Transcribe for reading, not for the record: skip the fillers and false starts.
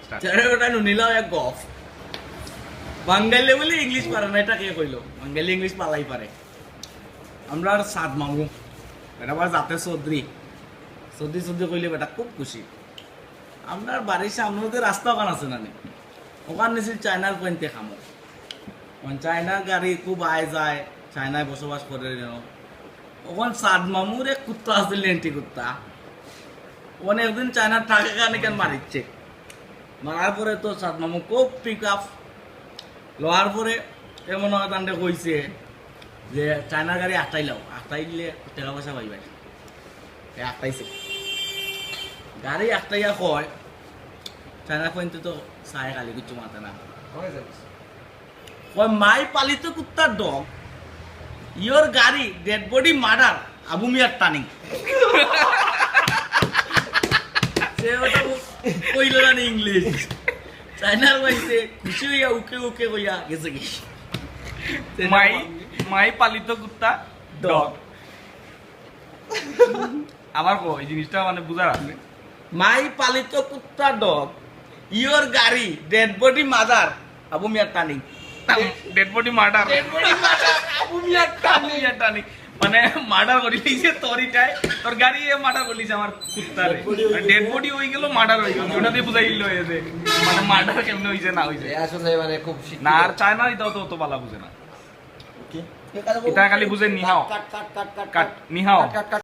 চ্যানেলটা নুনিলাও এক গফ বাঙালি বলে ইংলিশ পারে না, এটা কে কইলো? বাঙালি ইংলিশ পালাই পারে। আমরা আর সাদ মামু এটা আবার যাতে চৌধুরী চৌধুরী কইলে বেটা খুব খুশি। আপনার বাড়ির সামনে তো রাস্তা ওখান আছে না, ওখান নিয়েছি চায়নার পয়েন্টে খামো। চায়নার গাড়ি খুব আয় যায়, চায়নায় বসবাস করে। ওখান সাদ মামুর এক কুত্তা আছে, লেন্টি কুত্তা। ওখানে একদিন চায়নার থাকে কানে কেন মারিচ্ছে, মারার পরে তো সাদ মামু খুব পিক আপ লওয়ার পরে এমন তান্ডে কইছে যে চায়নার গাড়ি আটাইলাও, আটাইলে টাকা পয়সা পাইবাই। আটাইছে গাড়ি আটাইয়া কয় চায়না পয়েন্টে তো চায় কালি কিছু মাতে না, কয় মাই পালিত কুত্তার ডগ ইয়োর গাড়ি ডেড বডি মার্ডার আবু মিয়ার টার্নিং। সে ওটা কইল না ইংলিশ। চায়নার বাইতে খুশি হইয়া উকে উকে কইয়া গেছে কি মাই পালিত কুত্তা ডগ। আবার কো এই জিনিসটা মানে বুঝার আছে। মাই পালিত কুত্তা ডগ ইয়োর গাড়ি ডেড বডি মাদার আবু মিয়ার turning. Dead body murder Abu মিয়ার টানি মানে মার্ডার করি লিছে তোরিটাই, তোর গাড়ি এ মার্ডার করলিছে আমার কুত্তারে। ডেড বডি হই গেল, মার্ডার হই গেল, ওটা দিয়ে বুঝাইল এসে মানে মার্ডার কেমনে হইছে না হইছে। আসলে মানে খুব না আর চায়না এটাও তো অত বালা বুঝে না, এটা খালি বুঝে নিহাও কাট কাট কাট কাট কাট নিহাও।